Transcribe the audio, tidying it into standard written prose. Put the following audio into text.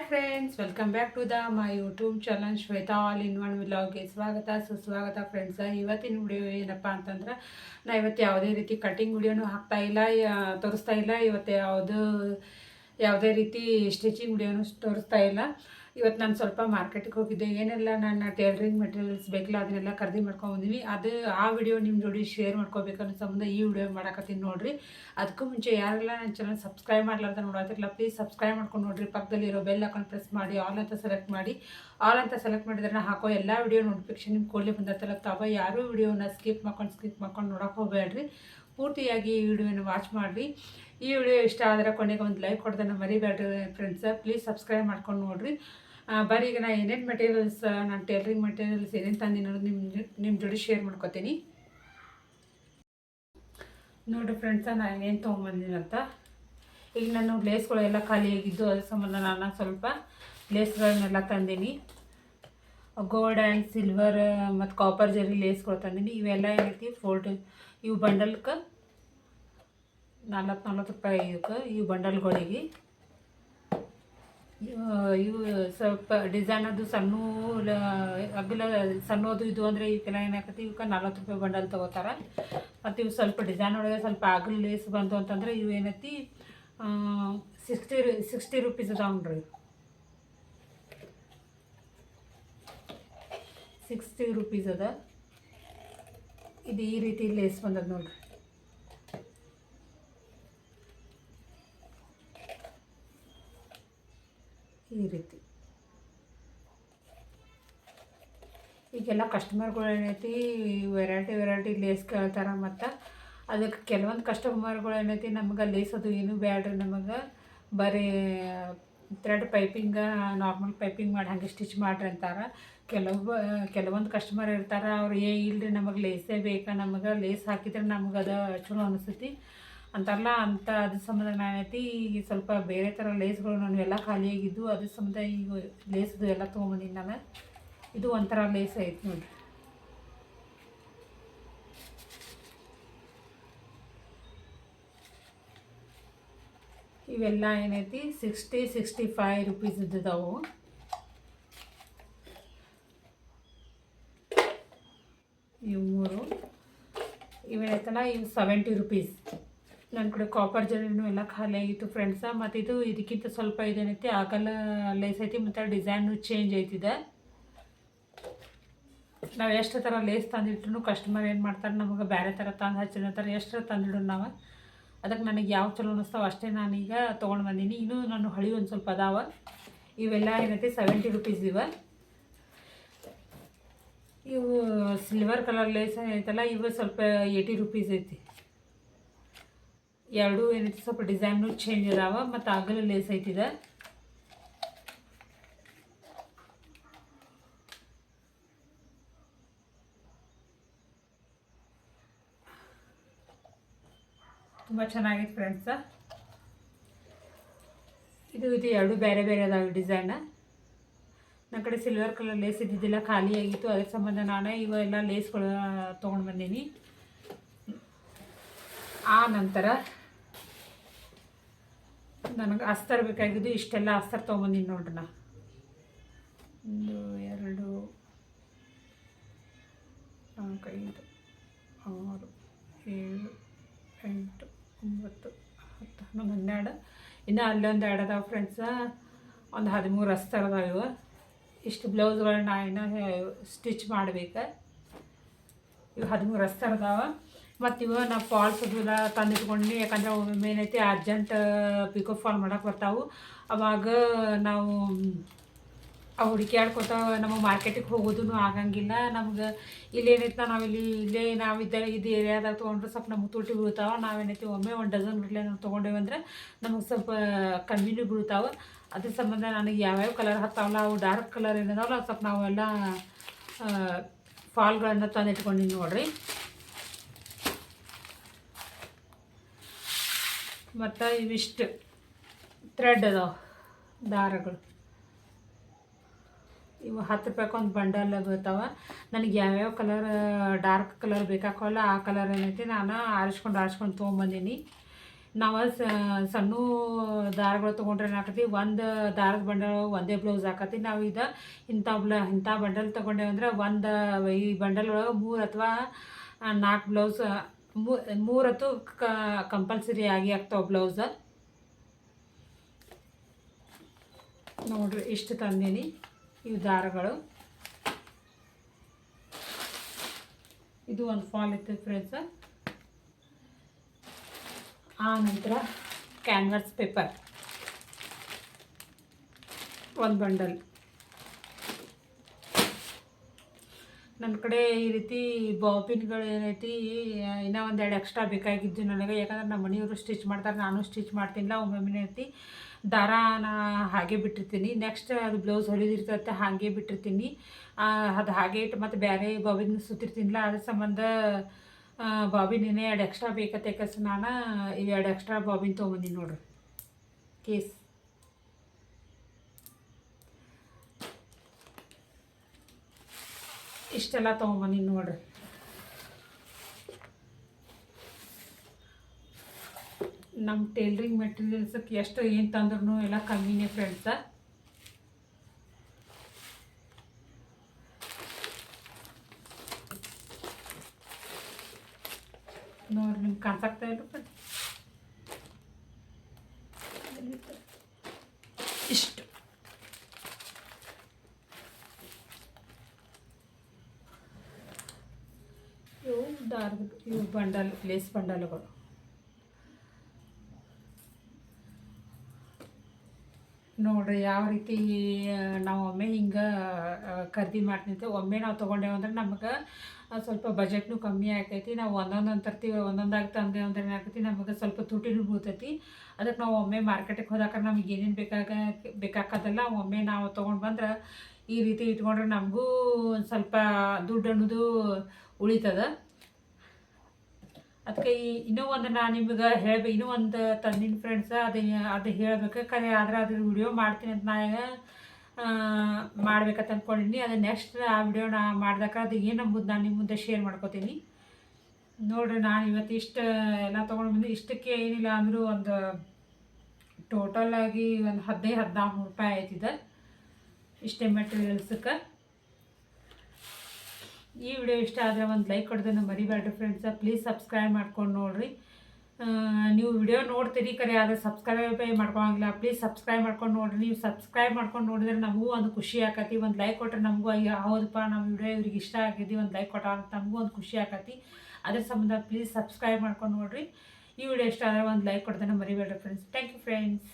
Friends, welcome back to the my YouTube channel Shweta all in one ವ್ಲಾಗ್ಗೆ ಸ್ವಾಗತ ಸುಸ್ವಾಗತ friends. ಇವತ್ತಿನ ವಿಡಿಯೋ ಏನಪ್ಪ ಅಂತಂದ್ರೆ, ನಾ ಇವತ್ತು ಯಾವುದೇ ರೀತಿ ಕಟಿಂಗ್ ವಿಡಿಯೋನು ಹಾಕ್ತಾ ಇಲ್ಲ, ತೋರಿಸ್ತಾ ಇಲ್ಲ. ಇವತ್ತು ಯಾವುದೇ ರೀತಿ ಸ್ಟಿಚಿಂಗ್ ವಿಡಿಯೋನು ತೋರಿಸ್ತಾ ಇಲ್ಲ. ಇವತ್ತು ನಾನು ಸ್ವಲ್ಪ ಮಾರ್ಕೆಟಿಗೆ ಹೋಗಿದ್ದೆ. ಏನೆಲ್ಲ ನನ್ನ ಟೈಲರಿಂಗ್ ಮೆಟೀರಿಯಲ್ಸ್ ಬೇಕಲ್ಲ ಅದನ್ನೆಲ್ಲ ಖರೀದಿ ಮಾಡ್ಕೊಂಡ್ಬಂದಿನಿ. ಆ ವಿಡಿಯೋ ನಿಮ್ಮ ಜೋಡಿ ಶೇರ್ ಮಾಡ್ಕೋಬೇಕನ್ನೋ ಸಂಬಂಧ ಈ ವಿಡಿಯೋ ಮಾಡಕತ್ತೀನಿ ನೋಡ್ರಿ. ಅದಕ್ಕೂ ಮುಂಚೆ ಯಾರೆಲ್ಲ ನನ್ನ ಚಾನಲ್ ಸಬ್ಸ್ಕ್ರೈಬ್ ಮಾಡ್ಲಾರ್ದ ನೋಡತ್ತಿರಲ್ಲ, ಪ್ಲೀಸ್ ಸಬ್ಸ್ಕ್ರೈಬ್ ಮಾಡ್ಕೊಂಡು ನೋಡ್ರಿ. ಪಕ್ಕದಲ್ಲಿರೋ ಬೆಲ್ ಹಾಕೊಂಡು ಪ್ರೆಸ್ ಮಾಡಿ ಆಲ್ ಅಂತ ಸೆಲೆಕ್ಟ್ ಮಾಡಿ. ಆಲ್ ಅಂತ ಸೆಲೆಕ್ಟ್ ಮಾಡಿದ್ರೆ ನಾನು ಹಾಕೋ ಎಲ್ಲ ವಿಡಿಯೋ ನೋಟಿಫಿಕೇಶನ್ ನಿಮ್ಮ ಕೂಡಲೇ ಬಂದಿರ್ತಾವ. ಯಾರೂ ವಿಡಿಯೋನ ಸ್ಕಿಪ್ ಮಾಡ್ಕೊಂಡು ನೋಡೋಕೆ ಹೋಗಬೇಡ್ರಿ. ಪೂರ್ತಿಯಾಗಿ ಈ ವಿಡಿಯೋನ ವಾಚ್ ಮಾಡಿರಿ. ಈ ವಿಡಿಯೋ ಇಷ್ಟ ಆದರೆ ಕೊನೆಗೆ ಒಂದು ಲೈಕ್ ಕೊಡ್ದನ್ನ ಮರಿಬೇಡ್ರಿ ಫ್ರೆಂಡ್ಸ್. ಪ್ಲೀಸ್ ಸಬ್ಸ್ಕ್ರೈಬ್ ಮಾಡ್ಕೊಂಡು ನೋಡ್ರಿ. ಬರೀ ಈಗ ನಾನು ಏನೇನು ಮೆಟೀರಿಯಲ್ಸ್, ನಾನು ಟೈಲರಿಂಗ್ ಮೆಟೀರಿಯಲ್ಸ್ ಏನೇನು ತಂದಿನಿ ಅನ್ನೋದು ನಿಮ್ಮ ಜೋಡಿ ಶೇರ್ ಮಾಡ್ಕೊತೀನಿ ನೋಡಿರಿ ಫ್ರೆಂಡ್ಸ. ನಾನು ಏನೇನು ತೊಗೊಂಬಂದಿನಂತ. ಈಗ ನಾನು ಲೇಸ್ಗಳೆಲ್ಲ ಖಾಲಿಯಾಗಿದ್ದು, ಅದ್ರ ಸಂಬಂಧ ನಾನು ಸ್ವಲ್ಪ ಲೇಸ್ಗಳನ್ನೆಲ್ಲ ತಂದೀನಿ. ಗೋಲ್ಡ್ ಆ್ಯಂಡ್ ಸಿಲ್ವರ್ ಮತ್ತು ಕಾಪರ್ ಜರಿ ಲೇಸ್ಗಳು ತಂದೀನಿ. ಇವೆಲ್ಲ ಏನೈತಿ ಫೋಲ್ಡ್, ಇವು ಬಂಡಲ್ಗೆ 40 ರೂಪಾಯಿ. ಇವು ಬಂಡಲ್ಗಳಿಗೆ ಇವು ಸ್ವಲ್ಪ ಡಿಸೈನ್ ಅದು ಸಣ್ಣ ಅಗಲ ಸಣ್ಣದು ಇದು ಅಂದರೆ ಇವಕ್ಕೆಲ್ಲ ಏನಾಕತಿ, ಇವಕ್ಕೆ 40 ರೂಪಾಯಿ ಬಂಡಲ್ ತೊಗೋತಾರೆ. ಮತ್ತು ಇವು ಸ್ವಲ್ಪ ಡಿಸೈನ್ ಒಳಗೆ ಸ್ವಲ್ಪ ಅಗಲ ಲೇಸ್ ಬಂತು ಅಂತಂದ್ರೆ ಇವು ಏನೈತಿ 60 ರೂಪೀಸ್ ಅದಾವ ನೋಡ್ರಿ. 60 ರೂಪೀಸ್ ಅದ. ಇದು ಈ ರೀತಿ ಲೇಸ್ ಬಂದದ ನೋಡ್ರಿ. ಈ ರೀತಿ ಈಗೆಲ್ಲ ಕಸ್ಟಮರ್ಗಳು ಏನೈತಿ ವೆರೈಟಿ ಲೇಸ್ ಕೇಳ್ತಾರೆ. ಮತ್ತು ಅದಕ್ಕೆ ಕೆಲವೊಂದು ಕಸ್ಟಮರ್ಗಳು ಏನೈತಿ, ನಮ್ಗೆ ಲೇಸ್ ಅದು ಏನೂ ಬೇಡ್ರಿ, ನಮಗೆ ಬರೀ ಥ್ರೆಡ್ ಪೈಪಿಂಗ ನಾರ್ಮಲ್ ಪೈಪಿಂಗ್ ಮಾಡಿ ಹಾಗೆ ಸ್ಟಿಚ್ ಮಾಡ್ರಿ ಅಂತಾರೆ. ಕೆಲವೊಂದು ಕಸ್ಟಮರ್ ಇರ್ತಾರೆ, ಅವ್ರು ಇಲ್ಲರಿ ನಮಗೆ ಲೇಸೇ ಬೇಕಾ, ನಮಗೆ ಲೇಸ್ ಹಾಕಿದ್ರೆ ನಮ್ಗೆ ಅದು ಚಲೋ ಅನಿಸ್ತೈತಿ ಅಂತಾರಲ್ಲ. ಅದ್ರ ಸಂಬಂಧ ನಾನೈತಿ ಈಗ ಸ್ವಲ್ಪ ಬೇರೆ ಥರ ಲೇಸ್ಗಳು ನಾನು ಎಲ್ಲ ಖಾಲಿಯಾಗಿದ್ದು, ಅದ್ರ ಸಂಬಂಧ ಈಗ ಲೇಸ್ದು ಎಲ್ಲ ತೊಗೊಂಬಂದಿನಿ ನಾನು. ಇದು ಒಂಥರ ಲೇಸ್ ಐತಿ ನೋಡಿರಿ. ಇವೆಲ್ಲ ಏನೈತಿ 65 ರೂಪೀಸ್ ಇದ್ದವು. ಇವು 3 ಇವೇನೈತಲ್ಲ, ಇವು 70 ರೂಪೀಸ್. ನನ್ನ ಕಡೆ ಕಾಪರ್ ಜರಿನೂ ಎಲ್ಲ ಖಾಲಿ ಆಗಿತ್ತು ಫ್ರೆಂಡ್ಸ. ಮತ್ತು ಇದಕ್ಕಿಂತ ಸ್ವಲ್ಪ ಇದೇನೈತಿ ಆಗಲ್ಲ ಲೇಸ್ ಐತಿ, ಮತ್ತು ಡಿಸೈನು ಚೇಂಜ್ ಐತಿದೆ. ನಾವು ಎಷ್ಟು ಥರ ಲೇಸ್ ತಂದಿಟ್ರು ಕಸ್ಟಮರ್ ಏನು ಮಾಡ್ತಾರೆ, ನಮಗೆ ಬೇರೆ ಥರ ತಂದು ಹಚ್ಚಿರ್ತಾರೆ. ಎಷ್ಟು ತಂದಿಡು ನಾವು, ಅದಕ್ಕೆ ನನಗೆ ಯಾವ ಚಲೋ ಅನ್ನಿಸ್ತಾವೆ ಅಷ್ಟೇ ನಾನೀಗ ತೊಗೊಂಡು ಬಂದೀನಿ. ಇನ್ನೂ ನಾನು ಹಳಿ ಒಂದು ಸ್ವಲ್ಪ ಅದಾವ. ಇವೆಲ್ಲ ಏನೈತಿ 70 ರೂಪೀಸ್ ಇವೆ. ಇವು ಸಿಲ್ವರ್ ಕಲರ್ ಲೇಸ್ ಐತಲ್ಲ, ಇವು ಸ್ವಲ್ಪ 80 ರೂಪೀಸ್ ಐತಿ. ಎರಡೂ ಏನೈತಿ ಸ್ವಲ್ಪ ಡಿಸೈನು ಚೇಂಜ್ ಅದಾವ. ಮತ್ತು ಅಗಲ ಲೇಸ್ ಐತಿದೆ. ತುಂಬ ಚೆನ್ನಾಗಿತ್ತು ಫ್ರೆಂಡ್ಸ. ಇದು ಎರಡು ಬೇರೆ ಅದಾವೆ ಡಿಸೈನ. ನನ್ನ ಕಡೆ ಸಿಲ್ವರ್ ಕಲರ್ ಲೇಸ್ ಇದ್ದಿದ್ದಿಲ್ಲ, ಖಾಲಿ ಆಗಿತ್ತು. ಅದ್ರ ಸಂಬಂಧ ನಾನು ಇವೆಲ್ಲ ಲೇಸ್ಗಳು ತೊಗೊಂಡು ಬಂದೀನಿ. ಆ ನಂತರ ನನಗೆ ಅಸ್ತರ್ ಬೇಕಾಗಿದ್ದು, ಇಷ್ಟೆಲ್ಲ ಅಸ್ತರ್ ತೊಗೊಂಬಂದೀನಿ ನೋಡ್ರಿ. ನಾ 1 2 4 5 6 7 8 9 10 11 12. ಇನ್ನು ಅಲ್ಲೊಂದು 2 ಅದಾವೆ ಫ್ರೆಂಡ್ಸ. ಒಂದು 13 ಅಸ್ತರ್ ಅದಾವೆ. ಇವು ಇಷ್ಟು ಬ್ಲೌಸ್ಗಳನ್ನ ಇನ್ನು ಸ್ಟಿಚ್ ಮಾಡಬೇಕು. ಇವು 13 ಅಸ್ತರ್ ಅದಾವೆ. ಮತ್ತು ಇವು ನಾವು ಫಾಲ್ಸ್ ಅದೆಲ್ಲ ತಂದಿಟ್ಕೊಂಡು, ಯಾಕಂದ್ರೆ ಒಮ್ಮೆ ಏನೈತಿ ಅರ್ಜೆಂಟ್ ಪಿಕೋ ಫಾಲ್ ಮಾಡೋಕೆ ಬರ್ತಾವೆ. ಅವಾಗ ನಾವು ಹುಡುಕ್ಯಾಡ್ಕೊತ ನಮಗೆ ಮಾರ್ಕೆಟಿಗೆ ಹೋಗೋದೂ ಆಗಂಗಿಲ್ಲ. ನಮ್ಗೆ ಇಲ್ಲೇನೈತೆ ಇದು ಏರಿಯಾದಾಗ ತೊಗೊಂಡ್ರೆ ಸ್ವಲ್ಪ ನಮಗೆ ತುಟಿ ಬೀಳ್ತಾವೆ. ನಾವೇನೈತಿ ಒಮ್ಮೆ 1 ಡಜನ್ ಬಿಡಲೇ ನಾವು ತೊಗೊಂಡೇವೆ ಅಂದ್ರೆ ನಮಗೆ ಸ್ವಲ್ಪ ಕಮ್ಮಿನೂ ಬೀಳ್ತಾವೆ. ಅದ್ರ ಸಂಬಂಧ ನನಗೆ ಯಾವ್ಯಾವ ಕಲರ್ ಹತ್ತಾವಲ್ಲ, ಅವು ಡಾರ್ಕ್ ಕಲರ್ ಏನಿದಾವಲ್ಲ ಸ್ವಲ್ಪ ನಾವೆಲ್ಲ ಫಾಲ್ಗಳನ್ನು ತಂದಿಟ್ಕೊಂಡಿನಿ ನೋಡ್ರಿ. ಮತ್ತು ಇವಿಷ್ಟು ಥ್ರೆಡ್ ಅದಾವೆ, ದಾರಗಳು. ಇವು 10 ರೂಪಾಯಿಗೆ ಒಂದು ಬಂಡಲ್ ಬೀಳ್ತಾವೆ. ನನಗೆ ಯಾವ್ಯಾವ ಕಲರ್ ಡಾರ್ಕ್ ಕಲರ್ ಬೇಕಾಗಲ್ಲ ಆ ಕಲರ್ ಏನೈತಿ ನಾನು ಆರಿಸ್ಕೊಂಡು ತೊಗೊಂಬಂದೀನಿ. ನಾವು ಸಣ್ಣ ದಾರಗಳು ತೊಗೊಂಡ್ರೆ ಏನಾಕತಿ ಒಂದು ದಾರದ ಬಂಡಲ್ ಒಂದೇ ಬ್ಲೌಸ್ ಹಾಕತಿ. ನಾವು ಇಂಥ ಬಂಡಲ್ ತೊಗೊಂಡೇವು ಅಂದ್ರೆ ಈ ಬಂಡಲ್ ಒಳಗೆ 3 ಅಥವಾ 4 ಬ್ಲೌಸ್ 3 ಕಂಪಲ್ಸರಿ ಆಗಿ ಆಗ್ತಾವೆ ಬ್ಲೌಸ್. ನೋಡ್ರಿ ಇಷ್ಟು ತಂದೀನಿ ಇವು ದಾರಗಳು. ಇದು ಒಂದು ಫಾಲ್ ಇತ್ತು ಫ್ರೆಂಡ್ಸ್. ಆ ನಂತರ ಕ್ಯಾನ್ವಾಸ್ ಪೇಪರ್ ಒಂದು ಬಂಡಲ್. ನನ್ನ ಕಡೆ ಈ ರೀತಿ ಬಾಬಿನ್ಗಳು ಏನೈತಿ ಇನ್ನೂ 1-2 ಎಕ್ಸ್ಟ್ರಾ ಬೇಕಾಗಿದ್ದು ನನಗೆ. ಯಾಕಂದ್ರೆ ನಮ್ಮ ಮನೆಯವರು ಸ್ಟಿಚ್ ಮಾಡ್ತಾರೆ, ನಾನು ಸ್ಟಿಚ್ ಮಾಡ್ತಿಲ್ಲ. ಒಮ್ಮೊಮ್ಮೆ ಐತಿ ದಾರಾನ ಹಾಗೆ ಬಿಟ್ಟಿರ್ತೀನಿ, ನೆಕ್ಸ್ಟ್ ಅದು ಬ್ಲೌಸ್ ಹೊಲಿದಿರ್ತೈತೆ ಹಾಗೆ ಬಿಟ್ಟಿರ್ತೀನಿ. ಅದು ಹಾಗೆ ಇಟ್ಟು ಮತ್ತು ಬೇರೆ ಬಾಬಿನ್ ಸುತ್ತಿರ್ತೀನಿಲ್ಲ. ಅದ್ರ ಸಂಬಂಧ ಬಾಬಿನ್ ಇನ್ನೇ 2 ಎಕ್ಸ್ಟ್ರಾ ಬೇಕತ್ತೆ. ಯಾಕಂದ್ರೆ ನಾನು ಇವು 2 ಎಕ್ಸ್ಟ್ರಾ ಬಾಬಿನ್ ತೊಗೊಂಬಂದಿನಿ ನೋಡ್ರಿ. ಕೇಸ್ ಇಷ್ಟೆಲ್ಲ ತೊಗೊಂಬಂದಿನಿ ನೋಡ್ರಿ. ನಮ್ಮ ಟೇಲರಿಂಗ್ ಮೆಟೀರಿಯಲ್ಸಕ್ಕೆ ಎಷ್ಟು ಏನು ತಂದ್ರೂ ಎಲ್ಲ ಕಮ್ಮಿನೇ ಫ್ರೆಂಡ್ಸ. ನೋಡ್ರಿ ನಿಮ್ಗೆ ಕಾಣಿಸಾಗ್ತಾ ಇಲ್ಲ ಫ್ರೆಂಡ್ಸ್. ಇಷ್ಟು ಇವು ಬಂಡಲ್ ಲೇಸ್ ಬಂಡಲ್ಗಳು. ನೋಡ್ರಿ ಯಾವ ರೀತಿ ನಾವು ಒಮ್ಮೆ ಹಿಂಗೆ ಖರೀದಿ ಮಾಡ್ತಿದ್ದೆ. ಒಮ್ಮೆ ನಾವು ತೊಗೊಂಡೇವು ಅಂದ್ರೆ ನಮಗೆ ಸ್ವಲ್ಪ ಬಜೆಟ್ನು ಕಮ್ಮಿ ಆಗ್ತೈತಿ. ನಾವು ಒಂದೊಂದು ತರ್ತೀವಿ, ಒಂದೊಂದಾಗಿ ತಂದೇವು ಅಂದ್ರೆ ಏನಾಗ್ತೈತಿ ನಮಗೆ ಸ್ವಲ್ಪ ತುಟಿನೂ ಬೀಳ್ತೈತಿ. ಅದಕ್ಕೆ ನಾವು ಒಮ್ಮೆ ಮಾರ್ಕೆಟಿಗೆ ಹೋದಾಗ ನಮಗೆ ಏನೇನು ಬೇಕಾಗೋದಲ್ಲ ಒಮ್ಮೆ ನಾವು ತೊಗೊಂಡು ಬಂದ್ರೆ ಈ ರೀತಿ ಇಟ್ಕೊಂಡ್ರೆ ನಮಗೂ ಒಂದು ಸ್ವಲ್ಪ ದುಡ್ಡು ಅನ್ನೋದು ಉಳಿತದ. ಅದಕ್ಕೆ ಇನ್ನೂ ಒಂದು ನಾನು ನಿಮ್ಗೆ ಇನ್ನೂ ಒಂದು ತಂದಿನ ಫ್ರೆಂಡ್ಸ. ಅದು ಹೇಳಬೇಕು ಕರೆ ಆದ್ರೆ ಅದ್ರ ವಿಡಿಯೋ ಮಾಡ್ತೀನಿ ಅಂತ ನಾನು ಮಾಡ್ಬೇಕಂತ ಅಂದ್ಕೊಂಡಿನಿ. ಅದು ನೆಕ್ಸ್ಟ್ ಆ ವಿಡಿಯೋ ಮಾಡಿದಾಗ ಅದು ಏನು ನಂಬುದು ನಾನು ನಿಮ್ಮ ಮುಂದೆ ಶೇರ್ ಮಾಡ್ಕೋತೀನಿ. ನೋಡಿರಿ ನಾನು ಇವತ್ತು ಇಷ್ಟು ಎಲ್ಲ ತೊಗೊಂಡು ಬಂದು ಇಷ್ಟಕ್ಕೆ ಏನಿಲ್ಲ ಅಂದರೂ ಒಂದು ಟೋಟಲಾಗಿ ಒಂದು 15-14 ರೂಪಾಯಿ ಆಯ್ತಿದೆ ಇಷ್ಟೇ ಮೆಟೀರಿಯಲ್ಸಕ್ಕೆ. ಈ ವಿಡಿಯೋ ಇಷ್ಟ ಆದರೆ ಒಂದು ಲೈಕ್ ಕೊಡೋದನ್ನು ಮರಿಬೇಡ್ರಿ ಫ್ರೆಂಡ್ಸ. ಪ್ಲೀಸ್ ಸಬ್ಸ್ಕ್ರೈಬ್ ಮಾಡ್ಕೊಂಡು ನೋಡಿರಿ. ನೀವು ವಿಡಿಯೋ ನೋಡ್ತೀರಿ ಕರೆ ಆದರೆ ಸಬ್ಸ್ಕ್ರೈಬ್ ಮಾಡ್ಕೊಳಂಗಿಲ್ಲ. ಪ್ಲೀಸ್ ಸಬ್ಸ್ಕ್ರೈಬ್ ಮಾಡ್ಕೊಂಡು ನೋಡಿರಿ. ನೀವು ಸಬ್ಸ್ಕ್ರೈಬ್ ಮಾಡ್ಕೊಂಡು ನೋಡಿದ್ರೆ ನಮಗೂ ಒಂದು ಖುಷಿ ಆಕತಿ. ಒಂದು ಲೈಕ್ ಕೊಟ್ಟರೆ ನಮಗೂ ಹೌದಪ್ಪ ನಮ್ಮ ವಿಡಿಯೋ ಇವ್ರಿಗೆ ಇಷ್ಟ ಆಗಿದ್ದು ಒಂದು ಲೈಕ್ ಕೊಟ್ಟ ಅಂತ ನಮಗೂ ಒಂದು ಖುಷಿ ಆಕತಿ. ಅದ್ರ ಸಂಬಂಧ ಪ್ಲೀಸ್ ಸಬ್ಸ್ಕ್ರೈಬ್ ಮಾಡ್ಕೊಂಡು ನೋಡಿರಿ. ಈ ವಿಡಿಯೋ ಇಷ್ಟ ಆದರೆ ಒಂದು ಲೈಕ್ ಕೊಡೋದನ್ನು ಮರಿಬೇಡ್ರಿ ಫ್ರೆಂಡ್ಸ್. Thank you friends.